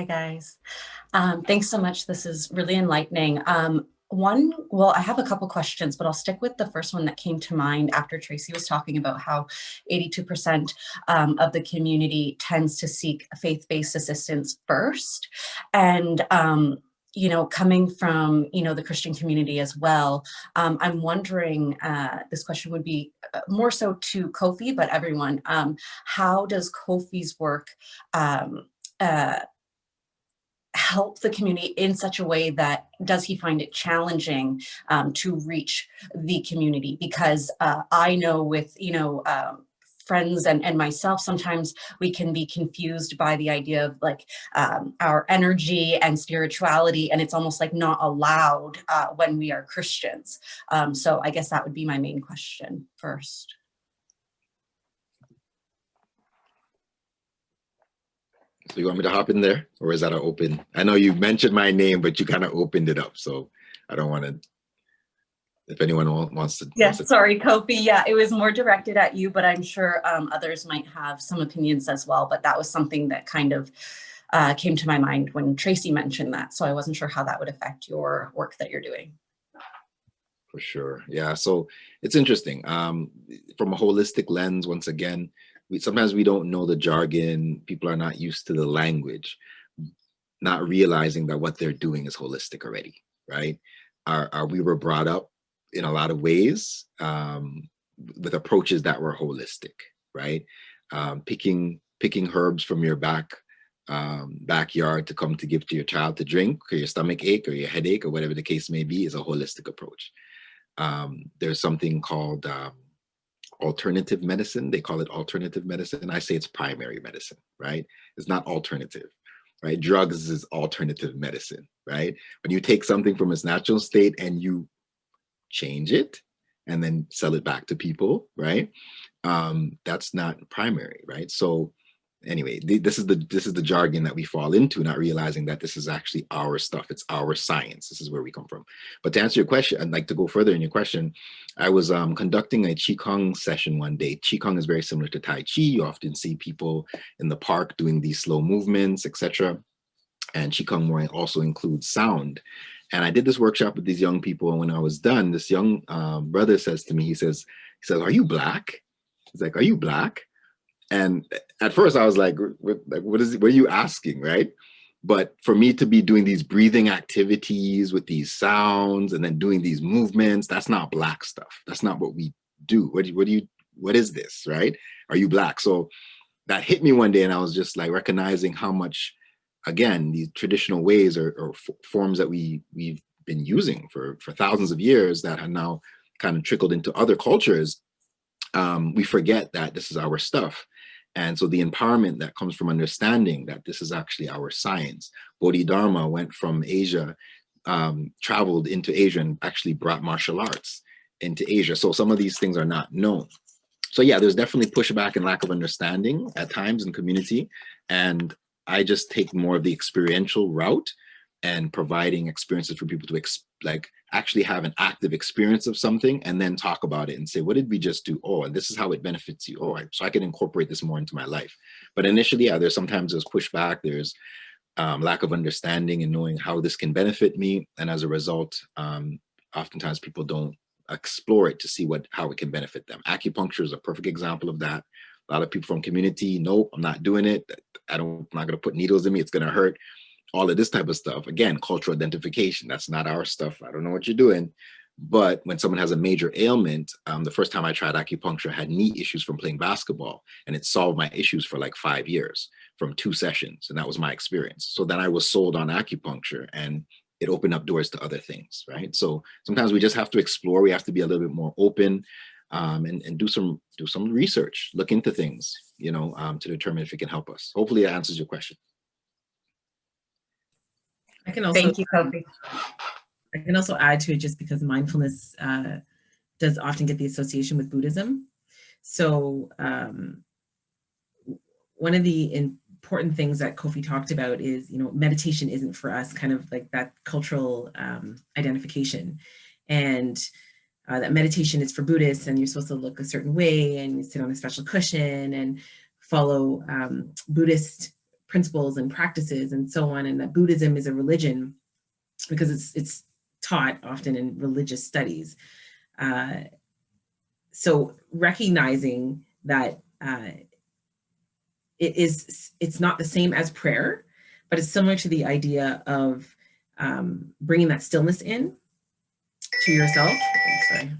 guys. Thanks so much. This is really enlightening. Well, I have a couple questions, but I'll stick with the first one that came to mind after Tracy was talking about how 82% of the community tends to seek faith-based assistance first. And coming from, the Christian community as well, I'm wondering, this question would be more so to Kofi, but everyone, how does Kofi's work help the community in such a way that does he find it challenging to reach the community? Because I know with, friends and myself, sometimes we can be confused by the idea of like our energy and spirituality, and it's almost like not allowed when we are Christians. So I guess that would be my main question first. So you want me to hop in there, or is that an open? I know you mentioned my name, but you kind of opened it up, so I don't want to. If anyone wants to. Yes, sorry, Kofi. Yeah, it was more directed at you, but I'm sure others might have some opinions as well. But that was something that kind of came to my mind when Tracy mentioned that. So I wasn't sure how that would affect your work that you're doing. For sure. Yeah. So it's interesting. From a holistic lens, once again, sometimes we don't know the jargon. People are not used to the language, not realizing that what they're doing is holistic already, right? We were brought up in a lot of ways with approaches that were holistic, right? Picking herbs from your backyard to come to give to your child to drink, or your stomach ache or your headache or whatever the case may be, is a holistic approach. There's something called alternative medicine. They call it alternative medicine. I say it's primary medicine, right? It's not alternative, right? Drugs is alternative medicine, right? When you take something from its natural state and you change it and then sell it back to people, right? That's not primary, right? So anyway, this is the jargon that we fall into, not realizing that this is actually our stuff. It's our science. This is where we come from. But to answer your question, I'd like to go further in your question. I was conducting a Qigong session one day. Qigong is very similar to Tai Chi. You often see people in the park doing these slow movements, etc. And Qigong more also includes sound. And I did this workshop with these young people. And when I was done, this young brother says to me, he says, "Are you Black?" He's like, "Are you Black?" And at first I was like, what are you asking, right? But for me to be doing these breathing activities with these sounds and then doing these movements, that's not Black stuff. That's not what we do. What is this, right? Are you Black? So that hit me one day, and I was just like recognizing how much, again, these traditional ways or forms that we've been using for thousands of years that have now kind of trickled into other cultures. We forget that this is our stuff. And so the empowerment that comes from understanding that this is actually our science. Bodhidharma went from Asia, traveled into Asia, and actually brought martial arts into Asia. So some of these things are not known. So yeah, there's definitely pushback and lack of understanding at times in community. And I just take more of the experiential route and providing experiences for people to actually have an active experience of something and then talk about it and say, what did we just do? Oh, and this is how it benefits you. Oh, so I can incorporate this more into my life. But initially, yeah, there's pushback, there's lack of understanding and knowing how this can benefit me. And as a result, oftentimes people don't explore it to see how it can benefit them. Acupuncture is a perfect example of that. A lot of people from community, nope, I'm not doing it. I'm not going to put needles in me. It's going to hurt. All of this type of stuff. Again, cultural identification. That's not our stuff. I don't know what you're doing. But when someone has a major ailment, the first time I tried acupuncture, I had knee issues from playing basketball, and it solved my issues for like 5 years from 2 sessions. And that was my experience. So then I was sold on acupuncture, and it opened up doors to other things, right? So sometimes we just have to explore. We have to be a little bit more open and do some research, look into things, to determine if it can help us. Hopefully that answers your question. I can also, thank you, Kofi. I can also add to it, just because mindfulness does often get the association with Buddhism. So one of the important things that Kofi talked about is, meditation isn't for us, kind of like that cultural identification. And that meditation is for Buddhists, and you're supposed to look a certain way and you sit on a special cushion and follow Buddhist principles and practices and so on, and that Buddhism is a religion because it's taught often in religious studies. So recognizing that it's not the same as prayer, but it's similar to the idea of bringing that stillness in to yourself. Sorry.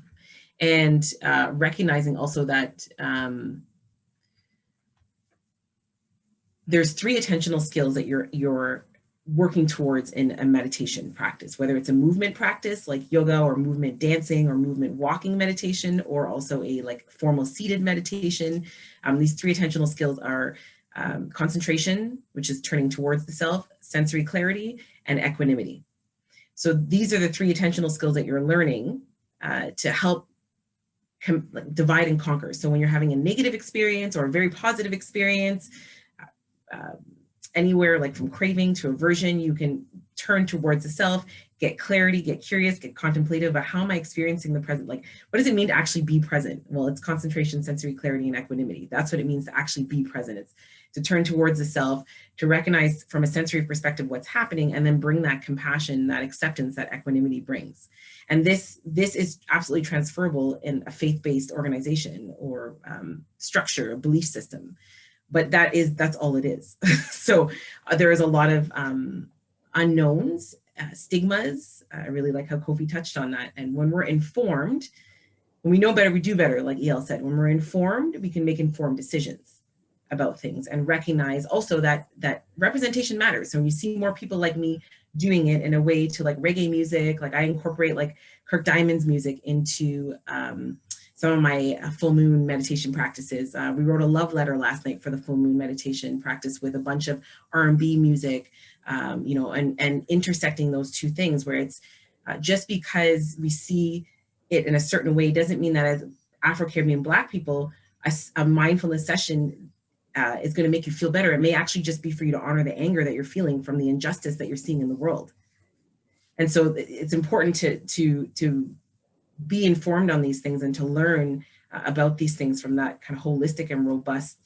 And recognizing also that there's 3 attentional skills that you're working towards in a meditation practice, whether it's a movement practice like yoga or movement dancing or movement walking meditation, or also a like formal seated meditation. These 3 attentional skills are concentration, which is turning towards the self, sensory clarity, and equanimity. So these are the 3 attentional skills that you're learning to help divide and conquer. So when you're having a negative experience or a very positive experience, anywhere like from craving to aversion, you can turn towards the self, get clarity, get curious, get contemplative about how am I experiencing the present? Like, what does it mean to actually be present? Well, it's concentration, sensory clarity, and equanimity. That's what it means to actually be present. It's to turn towards the self, to recognize from a sensory perspective what's happening, and then bring that compassion, that acceptance, that equanimity brings. And this is absolutely transferable in a faith-based organization or structure, a belief system. But that's all it is. So there is a lot of unknowns, stigmas. I really like how Kofi touched on that. And when we're informed, when we know better, we do better, like El said. When we're informed, we can make informed decisions about things and recognize also that representation matters. So when you see more people like me doing it in a way to like reggae music, like I incorporate like Kirk Diamond's music into some of my full moon meditation practices. We wrote a love letter last night for the full moon meditation practice with a bunch of R&B music, you know, and intersecting those 2 things where it's just because we see it in a certain way doesn't mean that as Afro-Caribbean Black people, a mindfulness session is going to make you feel better. It may actually just be for you to honor the anger that you're feeling from the injustice that you're seeing in the world. And so it's important to be informed on these things and to learn about these things from that kind of holistic and robust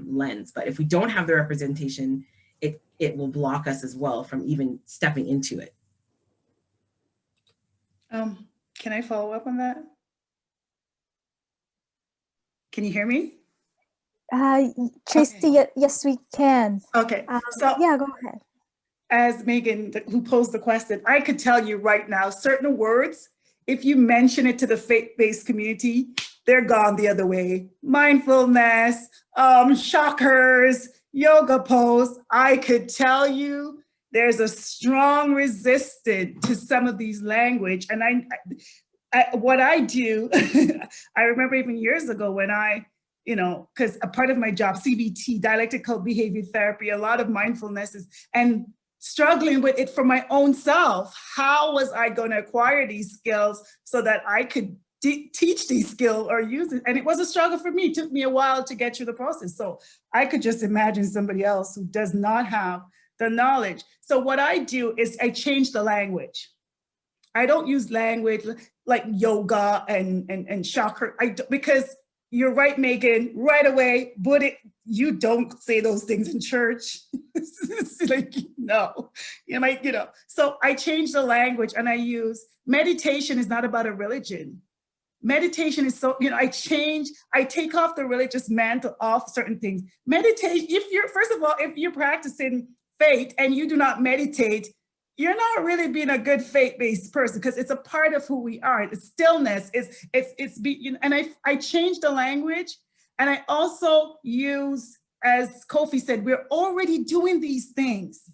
lens. But if we don't have the representation, it will block us as well from even stepping into it. Can I follow up on that? Can you hear me? Tracy, Okay. yes, we can. Okay, so yeah, go ahead. as Meghan, who posed the question, I could tell you right now, certain words, if you mention it to the faith-based community, they're gone the other way. Mindfulness, shockers, yoga pose. I could tell you there's a strong resistance to some of these language. And what I do, I remember even years ago when because a part of my job, CBT, dialectical behavior therapy, a lot of mindfulness and struggling with it for my own self. How was I going to acquire these skills so that I could teach these skills or use it? And it was a struggle for me. It took me a while to get through the process. So I could just imagine somebody else who does not have the knowledge. So what I do is I change the language. I don't use language like yoga and chakra, because you're right, Meghan, right away, you don't say those things in church. It's like, no, So I change the language and I use, meditation is not about a religion. Meditation is I take off the religious mantle off certain things. Meditation, if you're practicing faith and you do not meditate, you're not really being a good faith-based person, because it's a part of who we are. It's stillness. And I change the language, and I also use, as Kofi said, we're already doing these things.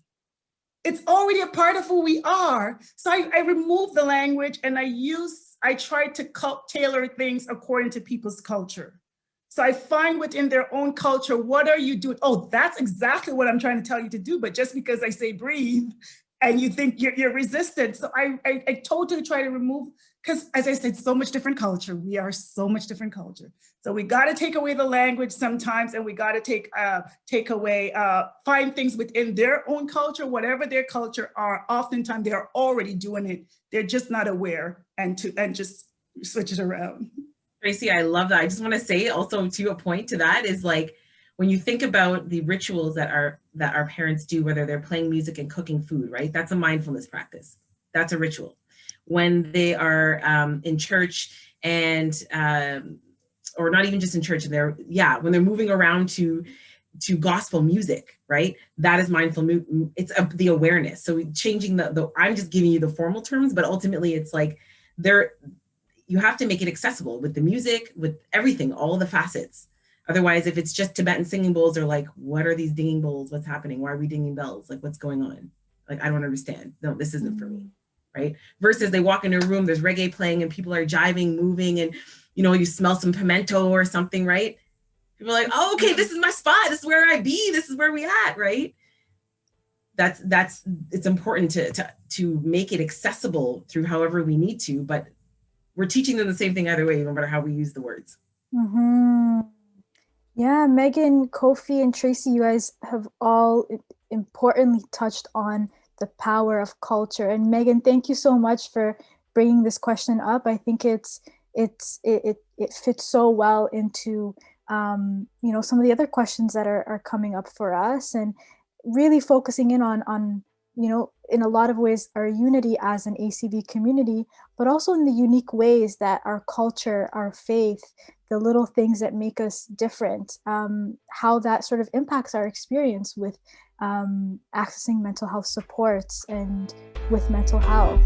It's already a part of who we are. So I remove the language and I try to tailor things according to people's culture. So I find within their own culture, what are you doing? Oh, that's exactly what I'm trying to tell you to do. But just because I say breathe, and you think you're resistant. So I totally try to remove, because as I said, so much different culture. We are so much different culture. So we got to take away the language sometimes, and we got to take away, find things within their own culture, whatever their culture are. Oftentimes they're already doing it. They're just not aware, and just switch it around. Tracy, I love that. I just want to say also to a point to that is like, when you think about the rituals that our parents do, whether they're playing music and cooking food, right? That's a mindfulness practice. That's a ritual. When they are in church and, or not even just in church, and when they're moving around to gospel music, right? That is mindful. It's the awareness. So changing I'm just giving you the formal terms, but ultimately it's like you have to make it accessible with the music, with everything, all the facets. Otherwise, if it's just Tibetan singing bowls, they're like, what are these dinging bowls? What's happening? Why are we dinging bells? Like, what's going on? Like, I don't understand. No, this isn't for me, right? Versus they walk into a room, there's reggae playing and people are jiving, moving, and you smell some pimento or something, right? People are like, oh, okay, this is my spot. This is where I be. This is where we at, right? It's important to make it accessible through however we need to, but we're teaching them the same thing either way, no matter how we use the words. Mm-hmm. Yeah, Meghan, Kofi, and Tracy, you guys have all importantly touched on the power of culture. And Meghan, thank you so much for bringing this question up. I think it fits so well into some of the other questions that are coming up for us, and really focusing in on in a lot of ways our unity as an ACB community, but also in the unique ways that our culture, our faith, the little things that make us different, how that sort of impacts our experience with accessing mental health supports and with mental health.